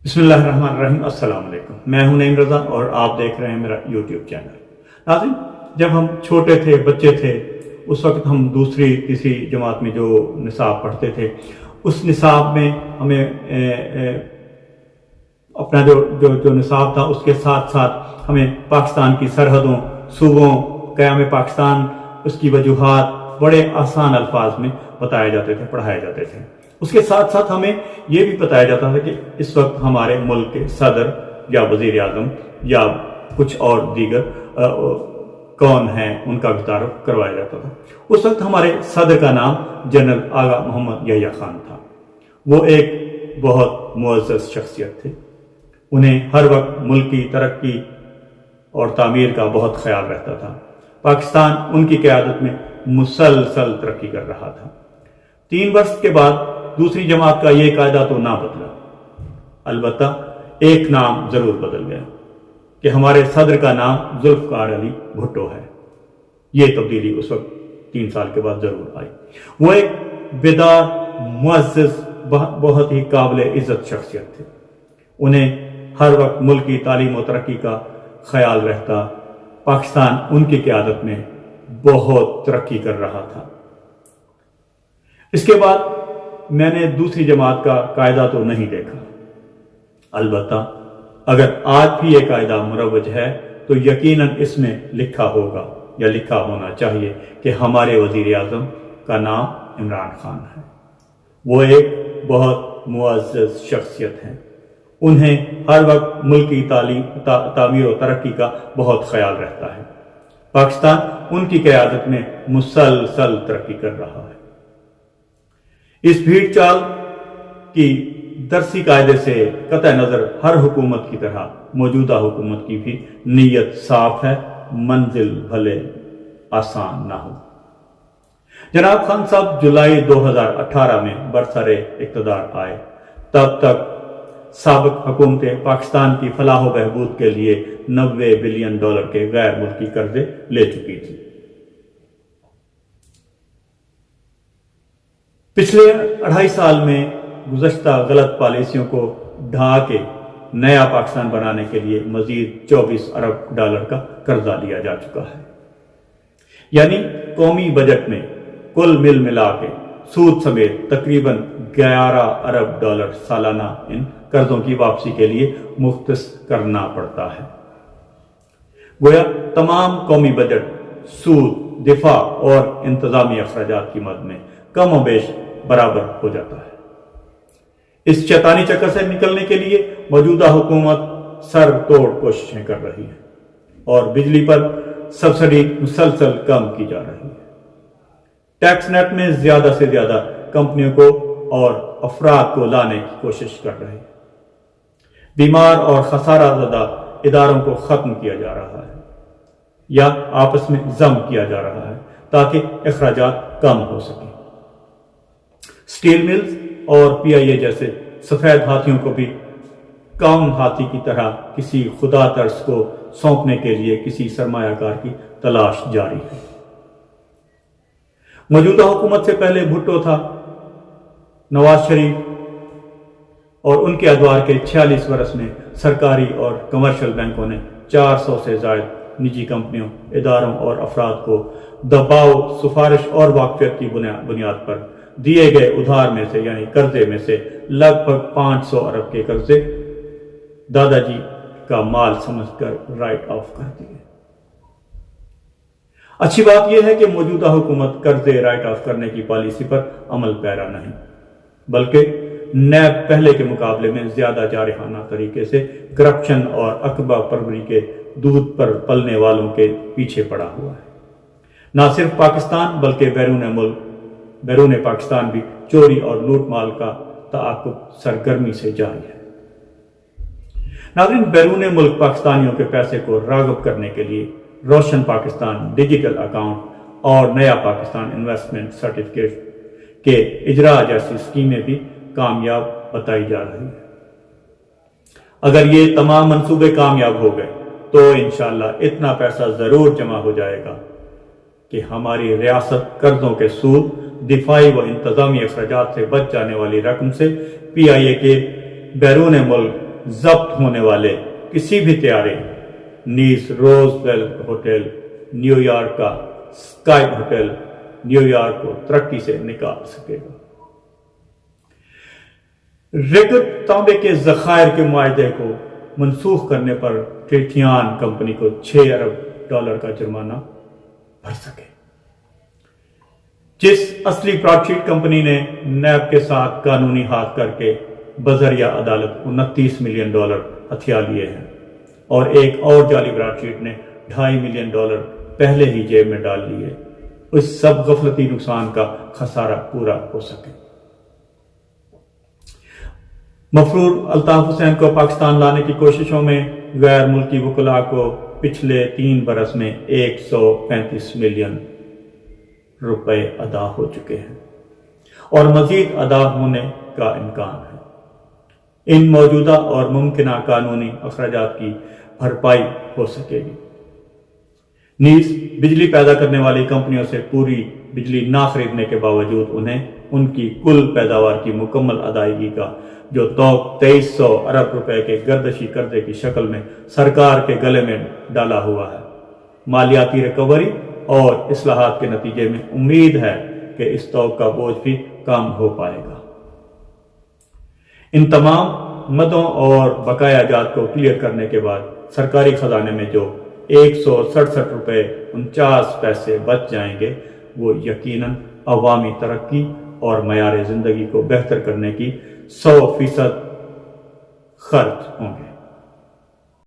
बिस्मिल्लाहिर्रहमानिर्रहीम। अस्सलाम वालेकुम। मैं हूं नईम रज़ा और आप देख रहे हैं मेरा यूट्यूब चैनल। नाज़रीन, जब हम छोटे थे, बच्चे थे, उस वक्त हम दूसरी तीसरी जमात में जो निसाब पढ़ते थे, उस निसाब में हमें अपना जो निसाब था उसके साथ साथ हमें पाकिस्तान की सरहदों, सूबों, क़याम पाकिस्तान, उसकी वजूहात बड़े आसान अल्फाज में बताए जाते थे, पढ़ाए जाते थे। उसके साथ साथ हमें यह भी बताया जाता था कि इस वक्त हमारे मुल्क के सदर या वजीर आज़म या कुछ और दीगर कौन हैं उनका भी तारुफ करवाया जाता था। उस वक्त हमारे सदर का नाम जनरल आगा मोहम्मद यहिया खान था। वो एक बहुत मुअज़्ज़ज़ शख्सियत थे। उन्हें हर वक्त मुल्क की तरक्की और तामीर का बहुत ख्याल रहता था। पाकिस्तान उनकी क़यादत में मुसलसल तरक्की कर रहा था। 3 वर्ष के बाद दूसरी जमात का ये कायदा तो ना बदला, अलबत्ता एक नाम जरूर बदल गया कि हमारे सदर का नाम जुल्फ़िकार अली भुट्टो है। ये तब्दीली उस वक्त 3 साल के बाद जरूर आई। वो एक बेदार, मुअज़्ज़ज़, बहुत ही काबिल इज़्ज़त शख्सियत थे। उन्हें हर वक्त मुल्क की तालीम और तरक्की का ख्याल रहता। पाकिस्तान उनकी क़यादत में बहुत तरक्की कर रहा था। इसके बाद मैंने दूसरी जमात का कायदा तो नहीं देखा, अलबत्ता अगर आज भी ये कायदा मुरव्वज है तो यकीनन इसमें लिखा होगा या लिखा होना चाहिए कि हमारे वजीर आज़म का नाम इमरान खान है। वो एक बहुत मुअज़्ज़ज़ शख्सियत हैं। उन्हें हर वक्त मुल्क की तामीर और तरक्की का बहुत ख्याल रहता है। पाकिस्तान उनकी क़यादत में मुसलसल तरक्की कर रहा है। इस भीड़ चाल की दरसी कायदे से कतई नज़र हर हुकूमत की तरह मौजूदा हुकूमत की भी नीयत साफ है, मंजिल भले आसान ना हो। जनाब खान साहब जुलाई 2018 में बरसरे इक़्तिदार आए। तब तक साबिक़ हुकूमतें पाकिस्तान की फलाह व बहबूद के लिए $90 बिलियन के गैर मुल्की कर्जे ले चुकी थी। पिछले 2.5 साल में गुज़श्ता गलत पॉलिसियों को ढहा के नया पाकिस्तान बनाने के लिए मजीद $24 अरब का कर्जा लिया जा चुका है। यानी कौमी बजट में कुल मिला के सूद समेत तकरीबन $11 अरब सालाना इन कर्जों की वापसी के लिए मुख्तस करना पड़ता है। गोया तमाम कौमी बजट सूद, दिफा और इंतजामी अखराजात की मद में कम और बेश बराबर हो जाता है। इस शैतानी चक्कर से निकलने के लिए मौजूदा हुकूमत सर तोड़ कोशिशें कर रही है और बिजली पर सब्सिडी मुसलसल कम की जा रही है। टैक्स नेट में ज्यादा से ज्यादा कंपनियों को और अफराद को लाने की कोशिश कर रही है। बीमार और खसारा ज़दा इदारों को खत्म किया जा रहा है या आपस में जम किया जा रहा है ताकि अखराजात कम हो सके। स्टील मिल्स और PIA जैसे सफेद हाथियों को भी कौन हाथी की तरह किसी खुदा तर्स को सौंपने के लिए किसी सरमायाकार की तलाश जारी है। मौजूदा हुकूमत से पहले भुट्टो था, नवाज शरीफ, और उनके अदवार के 46 वर्ष में सरकारी और कमर्शियल बैंकों ने 400 से ज्यादा निजी कंपनियों, इदारों और अफराद को दबाव, सिफारिश और वाकफियत की बुनियाद पर दिए गए उधार में से यानी कर्जे में से लगभग 500 अरब के कर्जे दादाजी का माल समझकर राइट ऑफ कर दिए। अच्छी बात यह है कि मौजूदा हुकूमत कर्जे राइट ऑफ करने की पॉलिसी पर अमल पैरा नहीं, बल्कि नैब पहले के मुकाबले में ज्यादा जारहाना तरीके से करप्शन और अकबा परवरी के दूध पर पलने वालों के पीछे पड़ा हुआ है। न सिर्फ पाकिस्तान बल्कि बैरून पाकिस्तान भी चोरी और लूट माल का ताक़ुब सरगर्मी से जारी है। नाज़रीन, बैरून मुल्क पाकिस्तानियों के पैसे को राग़िब करने के लिए रोशन पाकिस्तान डिजिटल अकाउंट और नया पाकिस्तान इन्वेस्टमेंट सर्टिफिकेट के इजरा जैसी स्कीमें भी कामयाब बताई जा रही है। अगर ये तमाम मंसूबे कामयाब हो गए तो इंशाअल्लाह इतना पैसा जरूर जमा हो जाएगा कि हमारी रियासत कर्जों के सूद, दिफाई व इंतजामी अखराजात से बच जाने वाली रकम से PIA के बैरून मुल्क ضبط ہونے والے کسی بھی طیارے نیز روز ویل ہوٹل نیو یارک کا اسکائی ہوٹل نیو یارک کو ترقی سے نکال سکے گا۔ ریگٹ تانبے کے ذخائر کے معاہدے کو منسوخ کرنے پر ٹریٹیان کمپنی کو $6 ارب کا جرمانہ بھر سکے۔ جس اصلی براڈ شیٹ کمپنی نے نیب کے ساتھ قانونی ہاتھ کر کے بذریعہ عدالت $29 ملین ہتھیا لیے ہیں، اور ایک اور جعلی براڈ شیٹ نے $2.5 ملین پہلے ہی جیب میں ڈال لیے، اس سب غفلتی نقصان کا خسارہ پورا ہو سکے۔ مفرور الطاف حسین کو پاکستان لانے کی کوششوں میں غیر ملکی وکلاء کو پچھلے 3 برس میں $135 ملین ادا ہو چکے ہیں، اور مزید ادا ہونے کا امکان ہے۔ ان موجودہ اور ممکنہ قانونی اخراجات کی بھرپائی ہو سکے گی۔ نیز بجلی پیدا کرنے والی کمپنیوں سے پوری بجلی نہ خریدنے کے باوجود انہیں ان کی کل پیداوار کی مکمل ادائیگی کا جو توق $2300 ارب کے گردشی قرضے کی شکل میں سرکار کے گلے میں ڈالا ہوا ہے، مالیاتی ریکوری اور اصلاحات کے نتیجے میں امید ہے کہ اس توق کا بوجھ بھی کم ہو پائے گا۔ ان تمام مدوں اور بقایا جات کو کلیئر کرنے کے بعد سرکاری خزانے میں جو $167.49 بچ جائیں گے، وہ یقیناً عوامی ترقی اور معیار زندگی کو بہتر کرنے کی 100% خرچ ہوں گے۔